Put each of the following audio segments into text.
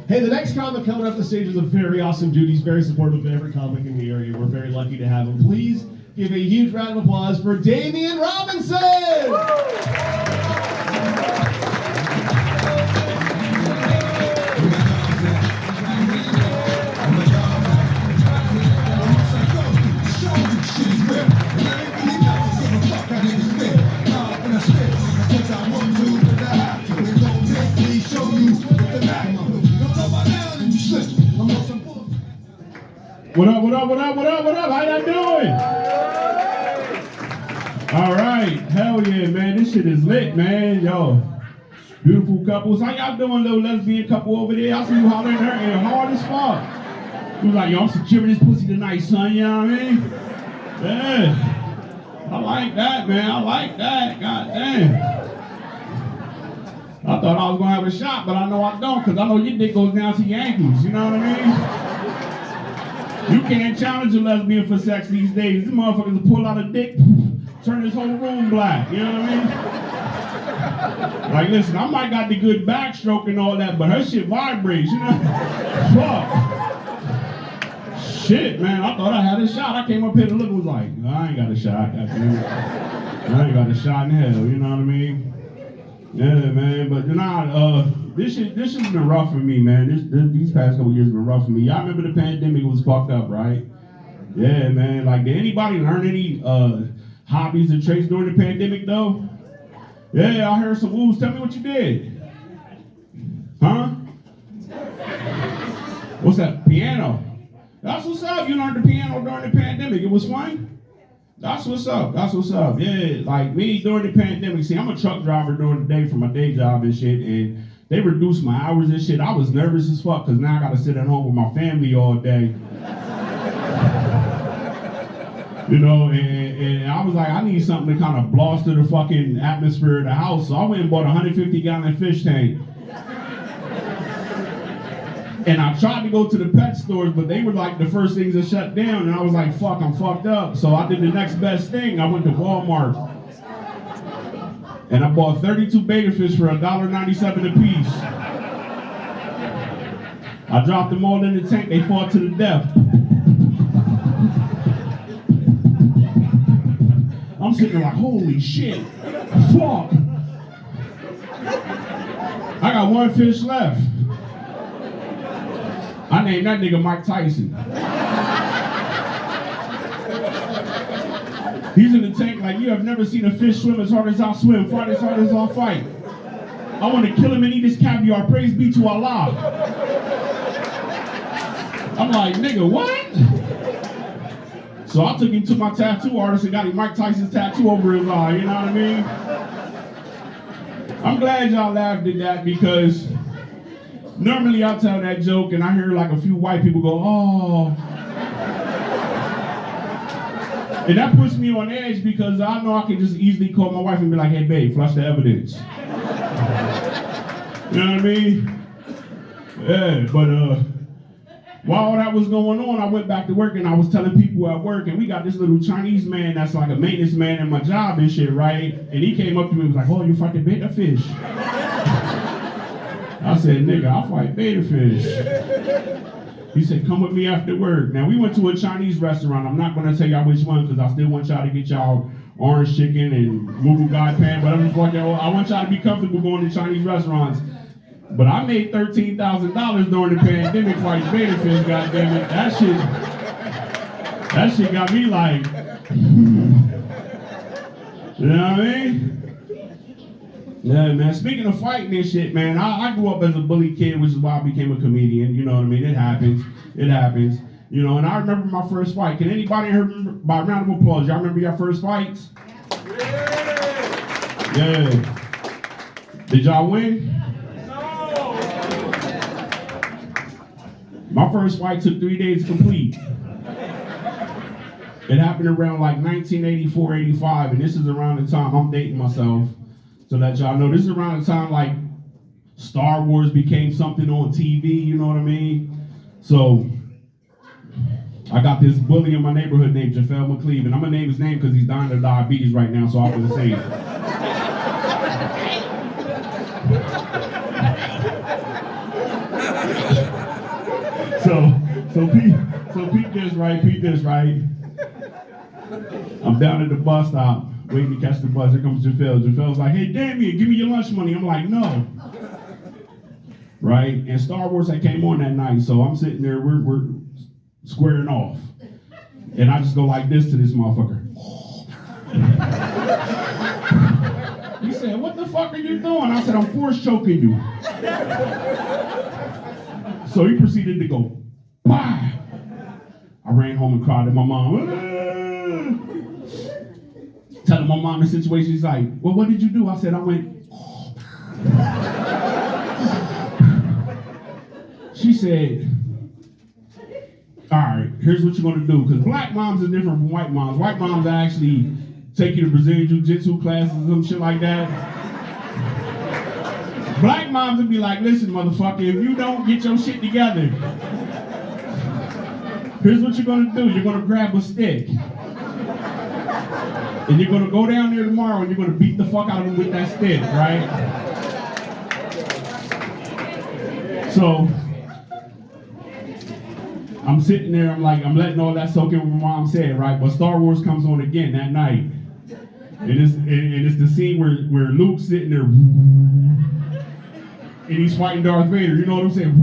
Hey, the next comic coming up the stage is a very awesome dude. He's very supportive of every comic in the area. We're very lucky to have him. Please give a huge round of applause for Damian Robinson! What up, what up, what up, what up, what up? How y'all doing? All right, hell yeah, man. This shit is lit, man. Yo, beautiful couples. How y'all doing, little lesbian couple over there? I see you hollering her and hard as fuck. He was like, yo, I'm securing this pussy tonight, son. You know what I mean? Yeah. I like that, man. I like that. God damn. I thought I was gonna have a shot, but I know I don't, because I know your dick goes down to your ankles. You know what I mean? You can't challenge a lesbian for sex these days. These motherfuckers will pull out a dick, turn this whole room black. You know what I mean? Like, listen, I might got the good backstroke and all that, but her shit vibrates, you know? Fuck. Shit, man, I thought I had a shot. I came up here to look, was like, I ain't got a shot. I ain't got a shot in hell, you know what I mean? Yeah, man, but this shit's been rough for me, man. These past couple years have been rough for me. Y'all remember the pandemic was fucked up, right? Yeah, man. Like, did anybody learn any hobbies and traits during the pandemic, though? Yeah, I heard some woos. Tell me what you did. Huh? What's that? Piano. That's what's up. You learned the piano during the pandemic. It was fun? That's what's up. That's what's up. Yeah, like me during the pandemic. See, I'm a truck driver during the day for my day job and shit, and they reduced my hours and shit. I was nervous as fuck because now I gotta sit at home with my family all day. You know, and I was like, I need something to kind of bluster the fucking atmosphere of the house. So I went and bought a 150-gallon fish tank. And I tried to go to the pet stores, but they were like the first things that shut down. And I was like, fuck, I'm fucked up. So I did the next best thing. I went to Walmart. And I bought 32 betta fish for $1.97 a piece. I dropped them all in the tank. They fought to the death. I'm sitting there like, holy shit. Fuck. I got one fish left. I named that nigga Mike Tyson. He's in the tank like, you have never seen a fish swim as hard as I swim, fight as hard as I fight. I want to kill him and eat his caviar. Praise be to Allah. I'm like, nigga, what? So I took him to my tattoo artist and got him Mike Tyson's tattoo over his eye, you know what I mean? I'm glad y'all laughed at that because normally I'll tell that joke and I hear like a few white people go, oh. And that puts me on edge because I know I can just easily call my wife and be like, hey babe, flush the evidence. You know what I mean? Yeah, but while all that was going on, I went back to work and I was telling people at work, and we got this little Chinese man that's like a maintenance man in my job and shit, right? And he came up to me and was like, oh, you fucking betta fish. I said, nigga, I fight betta fish. He said, come with me after work. Now, we went to a Chinese restaurant. I'm not going to tell y'all which one because I still want y'all to get y'all orange chicken and Mugu God pan, but I'm just like, I want y'all to be comfortable going to Chinese restaurants. But I made $13,000 during the pandemic fighting betta fish, goddammit. That shit got me like, you know what I mean? Yeah, man. Speaking of fighting and shit, man, I grew up as a bully kid, which is why I became a comedian. You know what I mean? It happens. It happens. You know, and I remember my first fight. Can anybody remember, by a round of applause, y'all remember your first fights? Yeah. Did y'all win? No. My first fight took 3 days to complete. It happened around like 1984, 85, and this is around the time I'm dating myself. So that y'all know, this is around the time like Star Wars became something on TV, you know what I mean? So I got this bully in my neighborhood named JaFel McCleve, and I'm gonna name his name because he's dying of diabetes right now, so I'm gonna say it. So peep this, right? Peep this, right? I'm down at the bus stop, waiting to catch the bus. Here comes JaVale. JaVale's like, hey, Damien, give me your lunch money. I'm like, no. Right? And Star Wars had came on that night, so I'm sitting there, we're squaring off. And I just go like this to this motherfucker. He said, what the fuck are you doing? I said, I'm force choking you. So he proceeded to go, bah! I ran home and cried to my mom. Telling my mom the situation. She's like, well, what did you do? I said, I went. She said, all right, here's what you're going to do. Because black moms are different from white moms. White moms actually take you to Brazilian Jiu-Jitsu classes and some shit like that. Black moms would be like, listen, motherfucker, if you don't get your shit together, here's what you're going to do. You're going to grab a stick. And you're going to go down there tomorrow and you're going to beat the fuck out of him with that stick, right? So, I'm sitting there, I'm letting all that soak in what my mom said, right? But Star Wars comes on again that night. And it's the scene where Luke's sitting there and he's fighting Darth Vader, you know what I'm saying?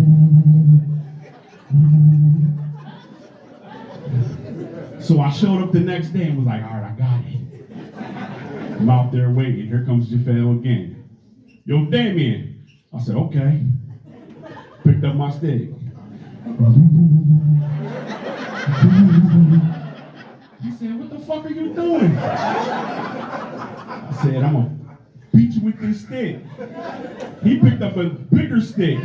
So I showed up the next day and was like, all right, I got it. I'm out there waiting. Here comes JaVale again. Yo, Damien. I said, okay. Picked up my stick. He said, what the fuck are you doing? I said, I'm gonna beat you with this stick. He picked up a bigger stick.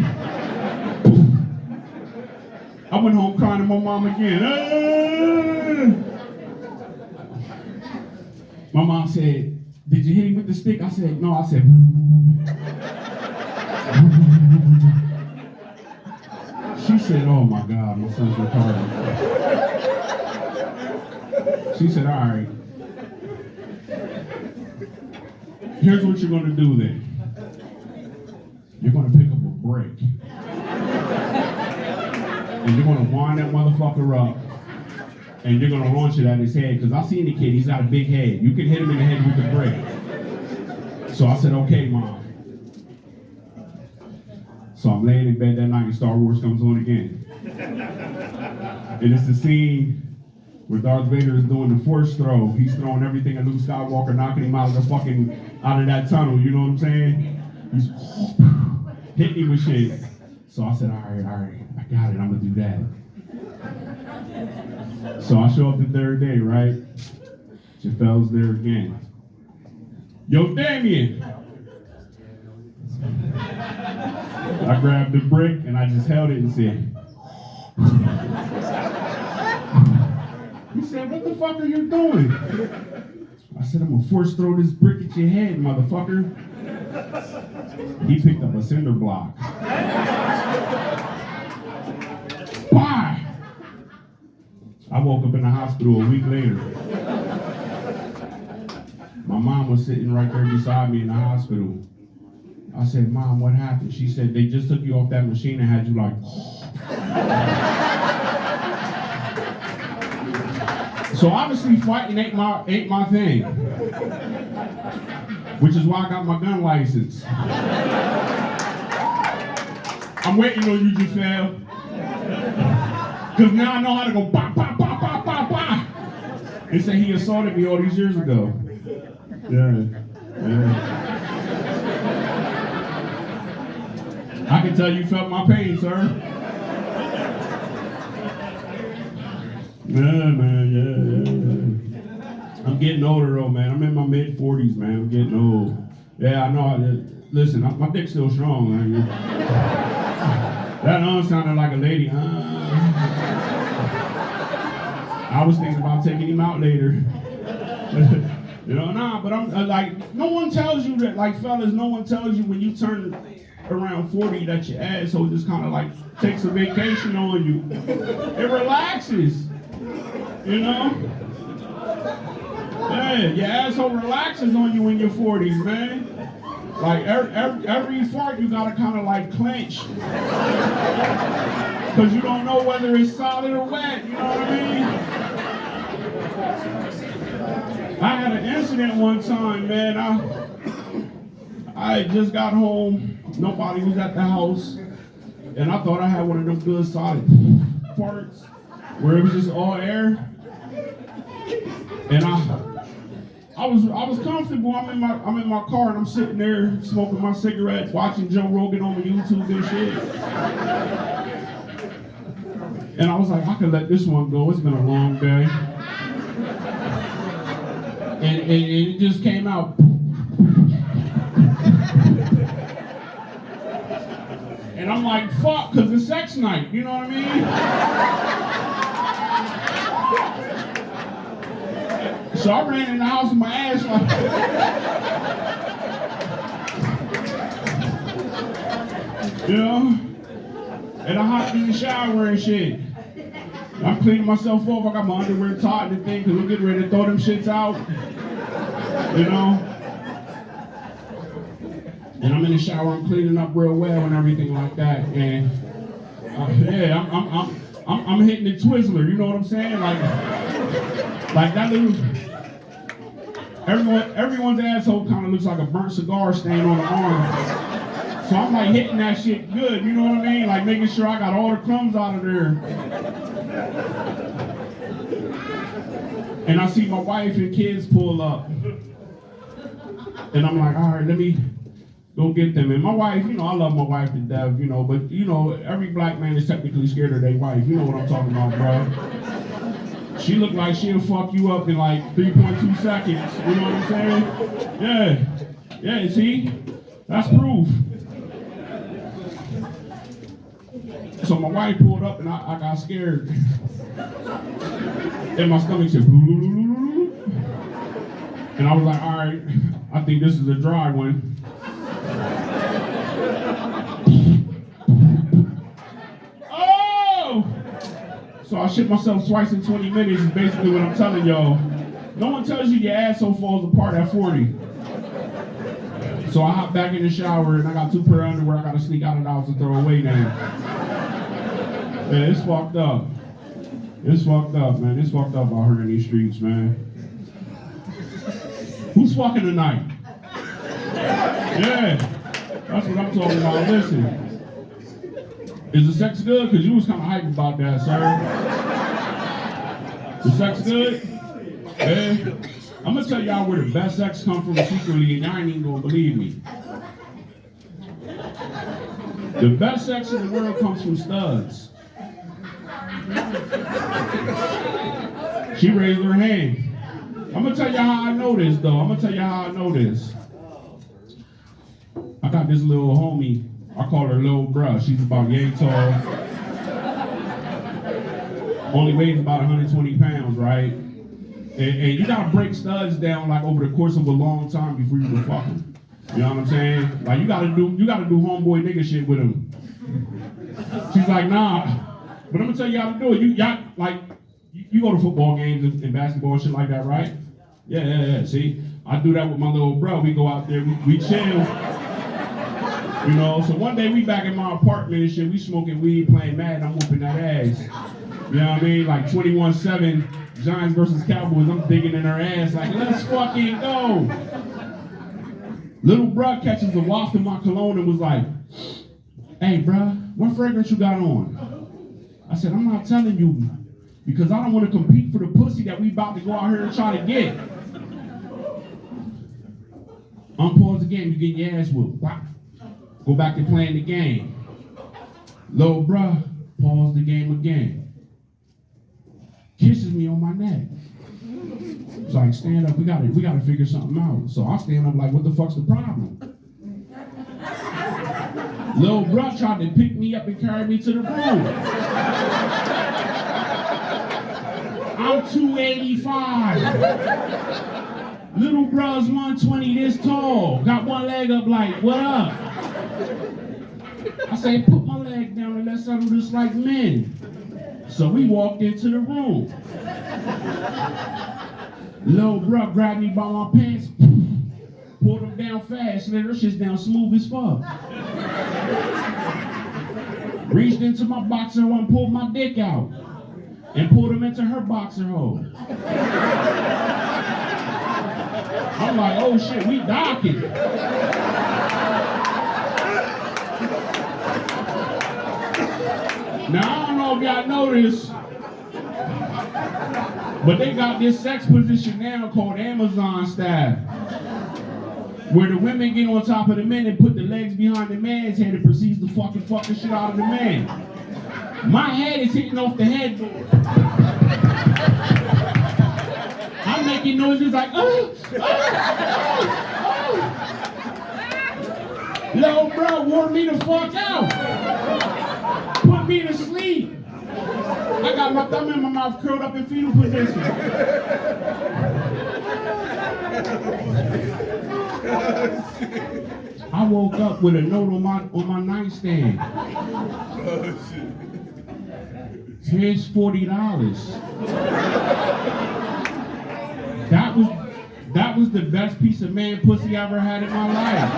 I went home crying to my mom again. My mom said, did you hit him with the stick? I said, no. I said, she said, oh my God, my son's retarded. She said, all right. Here's what you're gonna do then. You're gonna pick up a brick. And you're gonna wind that motherfucker up. And you're gonna launch it at his head. Because I seen the kid, he's got a big head. You can hit him in the head with the brick. So I said, okay, Mom. So I'm laying in bed that night and Star Wars comes on again. And it's the scene where Darth Vader is doing the force throw. He's throwing everything at Luke Skywalker, knocking him out of that tunnel, you know what I'm saying? He's hitting him with shit. So I said, all right, I got it, I'm gonna do that. So I show up the third day, right? JaVale's there again. Yo, Damien! I grabbed the brick and I just held it and said, he said, what the fuck are you doing? I said, I'm gonna force throw this brick at your head, motherfucker. He picked up a cinder block. Bye! I woke up in the hospital a week later. My mom was sitting right there beside me in the hospital. I said, Mom, what happened? She said, they just took you off that machine and had you like... So obviously fighting ain't my thing. Which is why I got my gun license. I'm waiting on you, JaVale. Because now I know how to go bah, bah, bah, bah, bah, bah. And say he assaulted me all these years ago. Yeah. I can tell you felt my pain, sir. Yeah, man, yeah. I'm getting older though, man. I'm in my mid-40s, man. I'm getting old. Yeah, I know. Listen, my dick's still strong, man. That sounded like a lady. I was thinking about taking him out later. You know, but I'm like, no one tells you that, like, fellas, no one tells you when you turn around 40 that your asshole just kind of like takes a vacation on you. It relaxes, you know? Yeah, your asshole relaxes on you in your 40s, man. Like every fart you gotta kind of like clench. Because you don't know whether it's solid or wet, you know what I mean? I had an incident one time, man. I had just got home, nobody was at the house, and I thought I had one of them good solid parts where it was just all air. And I was comfortable. I'm in my car and I'm sitting there smoking my cigarette, watching Joe Rogan on YouTube and shit. And I was like, I could let this one go. It's been a long day. And it just came out. And I'm like, fuck, because it's sex night, you know what I mean? So I ran in the house with my ass like, you know? And I hopped in the shower and shit. I'm cleaning myself off. I got my underwear tied and thing because I'm getting ready to throw them shits out. You know? And I'm in the shower, I'm cleaning up real well and everything like that. And I'm hitting the Twizzler, you know what I'm saying? Like that little, everyone's asshole kind of looks like a burnt cigar stain on the arm. So I'm like hitting that shit good, you know what I mean? Like making sure I got all the crumbs out of there. And I see my wife and kids pull up. And I'm like, all right, let me go get them. And my wife, you know, I love my wife to death, you know, but, you know, every black man is technically scared of their wife. You know what I'm talking about, bro. She looked like she'll fuck you up in like 3.2 seconds. You know what I'm saying? Yeah, see? That's proof. So my wife pulled up and I got scared. And my stomach said, and I was like, all right, I think this is a dry one. Oh! So I shit myself twice in 20 minutes is basically what I'm telling y'all. No one tells you your asshole falls apart at 40. So I hop back in the shower and I got 2 pair of underwear I gotta sneak out of the house and throw away now. Man, it's fucked up. It's fucked up, man. It's fucked up out here in these streets, man. Who's fucking tonight? Yeah, that's what I'm talking about. Listen, is the sex good? Because you was kind of hype about that, sir. The sex good? Yeah. I'm going to tell y'all where the best sex comes from secretly, and y'all ain't even going to believe me. The best sex in the world comes from studs. She raised her hand. I'm going to tell you how I know this, though. I'm going to tell you how I know this. I got this little homie. I call her Lil Bruh. She's about yay tall. Only weighs about 120 pounds, right? And you got to break studs down like over the course of a long time before you can fuck them. You know what I'm saying? Like you got to do homeboy nigga shit with them. She's like, nah. But I'm going to tell you how to do it. You go to football games and basketball and shit like that, right? Yeah. See, I do that with my little bro. We go out there, we chill. You know, so one day we back in my apartment and shit, we smoking weed, playing Madden, I'm whooping that ass. You know what I mean? Like 21-7, Giants versus Cowboys, I'm digging in her ass like, let's fucking go. Little bruh catches a waft of my cologne and was like, hey bruh, what fragrance you got on? I said, I'm not telling you because I don't want to compete for the pussy that we about to go out here and try to get. Unpause the game, you get your ass whooped. Go back to playing the game. Little bruh, pause the game again. Kisses me on my neck. It's like, stand up, we gotta figure something out. So I stand up like, what the fuck's the problem? Little bruh tried to pick me up and carry me to the room. I'm 285. Little bruh's 120 this tall. Got one leg up like, what up? I say, put my leg down and let's settle this like men. So we walked into the room. Little bruh grabbed me by my pants, pulled them down fast, slid her shit down smooth as fuck. Reached into my boxer hole and pulled my dick out. And pulled him into her boxer hole. I'm like, oh shit, we docking. Now, I don't know if y'all know this, but they got this sex position now called Amazon style, where the women get on top of the men and put the legs behind the man's head and proceeds to fuck the shit out of the man. My head is hitting off the headboard. I'm making noises like, oh. Little bro wore me the fuck out. Put me to sleep. I got my thumb in my mouth curled up in fetal position. I woke up with a note on my nightstand. Here's $40. That was the best piece of man pussy I ever had in my life.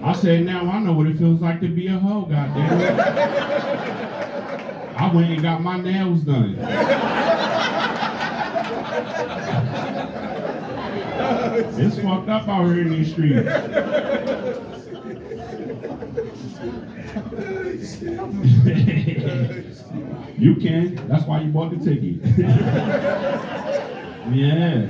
I said, now I know what it feels like to be a hoe, goddamn it. I went and got my nails done. It's fucked up out here in these streets. You can. That's why you bought the ticket. Yeah.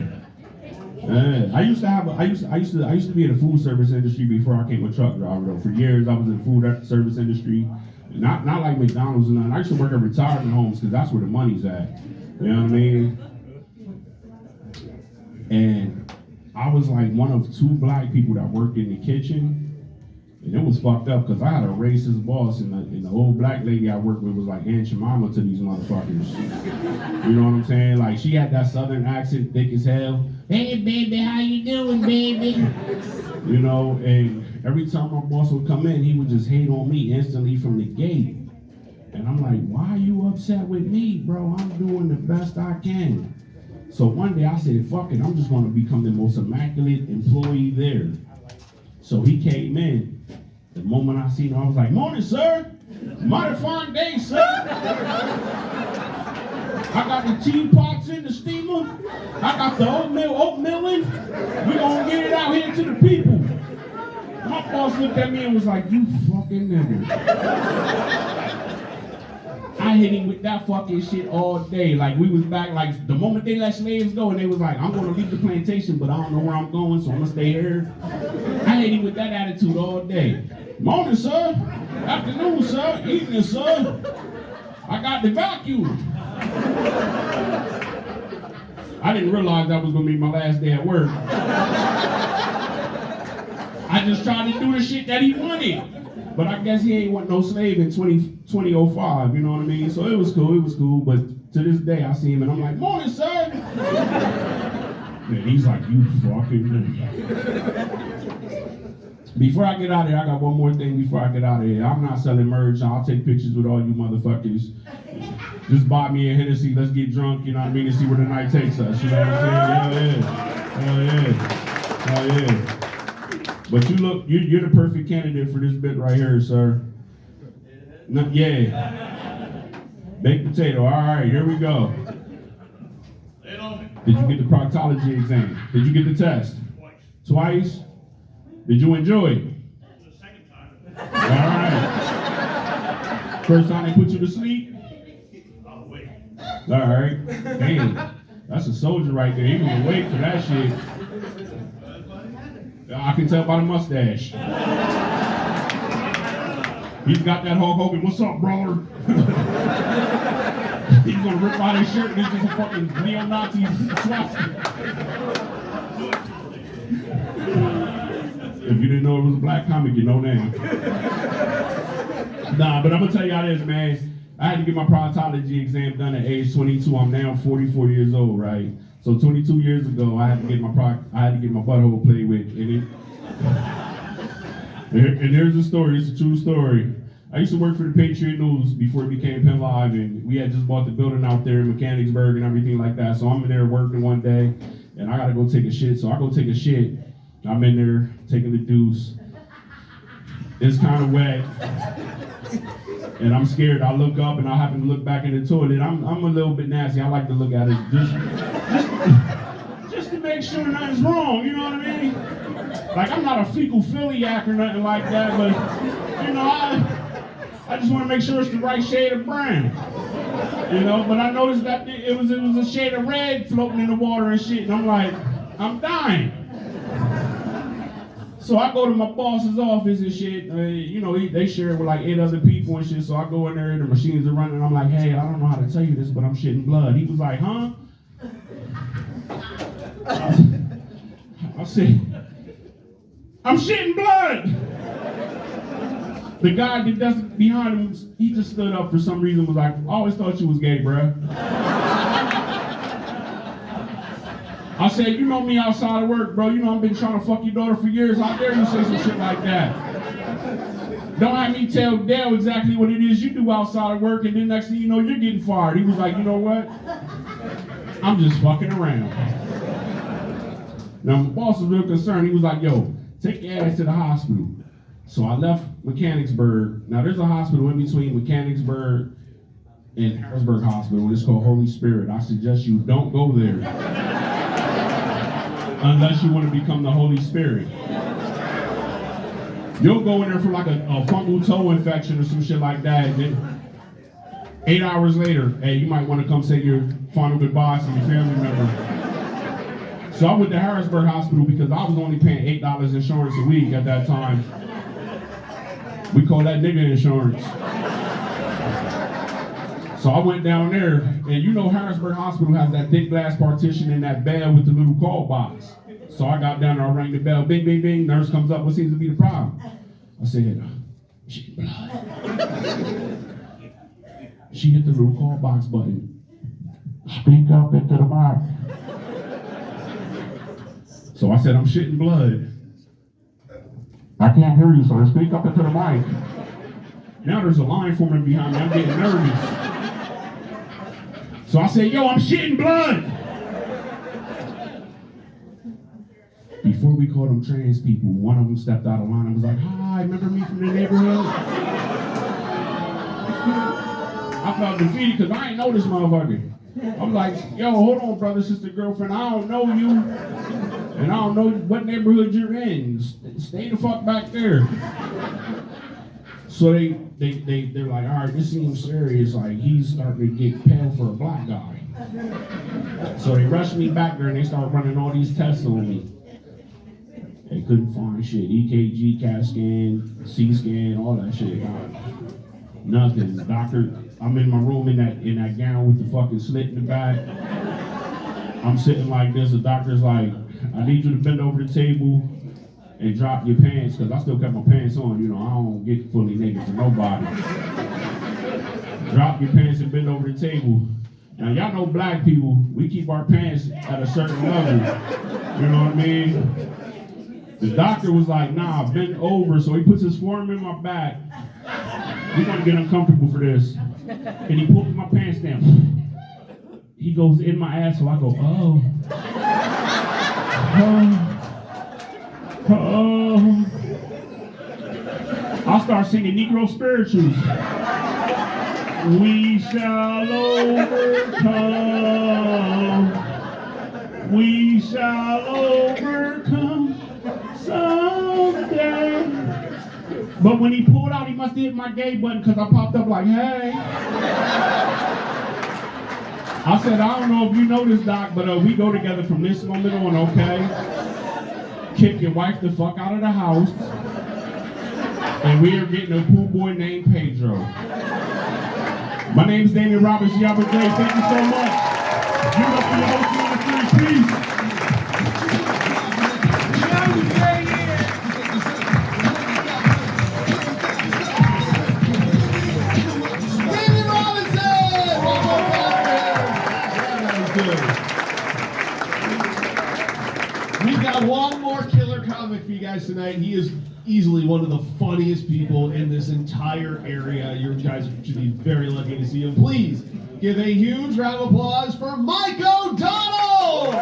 I used to be in the food service industry before I became a truck driver though. For years I was in the food service industry. Not like McDonald's and nothing. I used to work at retirement homes because that's where the money's at. You know what I mean? And I was like one of two black people that worked in the kitchen. And it was fucked up because I had a racist boss, and the old black lady I worked with was like Aunt Jemima to these motherfuckers. You know what I'm saying? Like, she had that southern accent, thick as hell. Hey, baby, how you doing, baby? You know, and every time my boss would come in, he would just hate on me instantly from the gate. And I'm like, why are you upset with me, bro? I'm doing the best I can. So one day I said, fuck it, I'm just going to become the most immaculate employee there. So he came in. The moment I seen him, I was like, morning, sir. Mighty fine day, sir. I got the teapots in the steamer. I got the oatmeal in. We gonna get it out here to the people. My boss looked at me and was like, you fucking nigga. I hit him with that fucking shit all day. Like, we was back, like, the moment they let slaves go, and they was like, I'm gonna leave the plantation, but I don't know where I'm going, so I'm gonna stay here. I hit him with that attitude all day. Morning, sir. Afternoon, sir. Evening, sir. I got the vacuum. I didn't realize that was gonna be my last day at work. I just tried to do the shit that he wanted. But I guess he ain't want no slave in 2005, you know what I mean? So it was cool, but to this day I see him and I'm like, morning, sir! And he's like, you fucking nigga. Before I get out of here, I got one more thing before I get out of here. I'm not selling merch, I'll take pictures with all you motherfuckers. Just buy me a Hennessy, let's get drunk, you know what I mean, and see where the night takes us, you know what I'm saying? Hell yeah. But you look, you're the perfect candidate for this bit right here, sir. No, yeah. Baked potato, all right, here we go. Did you get the proctology exam? Did you get the test? Twice? Did you enjoy it? The second time. All right. First time they put you to sleep? I'll wait. All right. Damn, that's a soldier right there. He was awake for that shit. I can tell by the mustache. He's got that Hulk Hogan, what's up, brother? He's gonna rip out his shirt and he's just a fucking neo-Nazi swastika. If you didn't know it was a black comic, you know now. Nah, but I'm gonna tell y'all this, man. I had to get my proctology exam done at age 22. I'm now 44 years old, right? So 22 years ago, I had to get my butthole played with, and there's a story. It's a true story. I used to work for the Patriot News before it became Penn Live, and we had just bought the building out there in Mechanicsburg and everything like that. So I'm in there working one day, and I gotta go take a shit. So I go take a shit. I'm in there taking the deuce. It's kind of wet. And I'm scared. I look up and I happen to look back in the toilet. I'm a little bit nasty. I like to look at it just to make sure nothing's wrong, you know what I mean? Like, I'm not a fecal philiac or nothing like that, but, you know, I just want to make sure it's the right shade of brown. You know, but I noticed that it was a shade of red floating in the water and shit, and I'm like, I'm dying. So I go to my boss's office and shit. You know, they share it with like 8 other people and shit. So I go in there and the machines are running. And I'm like, hey, I don't know how to tell you this, but I'm shitting blood. He was like, huh? I said, I'm shitting blood. The guy that's behind him, he just stood up for some reason, was like, I always thought you was gay, bruh. I said, you know me outside of work, bro. You know I've been trying to fuck your daughter for years. How dare you say some shit like that? Don't have me tell Dale exactly what it is you do outside of work, and then next thing you know, you're getting fired. He was like, you know what? I'm just fucking around. Now, my boss was real concerned. He was like, yo, take your ass to the hospital. So I left Mechanicsburg. Now, there's a hospital in between Mechanicsburg and Harrisburg Hospital. It's called Holy Spirit. I suggest you don't go there unless you want to become the Holy Spirit. You'll go in there for like a fungal toe infection or some shit like that. And then 8 hours later, hey, you might want to come say your final goodbyes to your family member. So I went to Harrisburg Hospital because I was only paying $8 insurance a week at that time. We call that nigga insurance. So I went down there, and you know Harrisburg Hospital has that thick glass partition in that bed with the little call box. So I got down there, I rang the bell, bing, bing, bing, nurse comes up, what seems to be the problem? I said, shit, blood. She hit the little call box button. Speak up into the mic. So I said, I'm shitting blood. I can't hear you, so speak up into the mic. Now there's a line forming behind me, I'm getting nervous. So I said, yo, I'm shitting blood. Before we called them trans people, one of them stepped out of line and was like, hi, remember me from the neighborhood? I felt defeated because I ain't know this motherfucker. I was like, yo, hold on, brother, sister, girlfriend, I don't know you. And I don't know what neighborhood you're in. Stay the fuck back there. So they're like, all right, this seems serious. Like, he's starting to get pale for a black guy. So they rushed me back there and they started running all these tests on me. They couldn't find shit. EKG, CAT scan, C scan, all that shit. Nothing. The doctor, I'm in my room in that gown with the fucking slit in the back. I'm sitting like this. The doctor's like, I need you to bend over the table and drop your pants, because I still kept my pants on, you know, I don't get fully naked for nobody. Drop your pants and bend over the table. Now, y'all know black people, we keep our pants at a certain level. You know what I mean? The doctor was like, nah, bend over. So he puts his forearm in my back. We're gonna get uncomfortable for this. And he pulls my pants down. He goes in my ass, so I go, oh. I'll start singing Negro spirituals. We shall overcome. We shall overcome someday. But when he pulled out, he must have hit my gay button because I popped up like, hey. I said, I don't know if you know this, Doc, but we go together from this moment on, okay? Kick your wife the fuck out of the house. And we are getting a pool boy named Pedro. My name is Damian Roberts. You have a day. Thank you so much. Give up for your host in the free peace. Damian Robinson! We've got one more killer comic for you guys tonight. He is easily one of the funniest people in this entire area. You guys should be very lucky to see him. Please give a huge round of applause for Mike O'Donnell!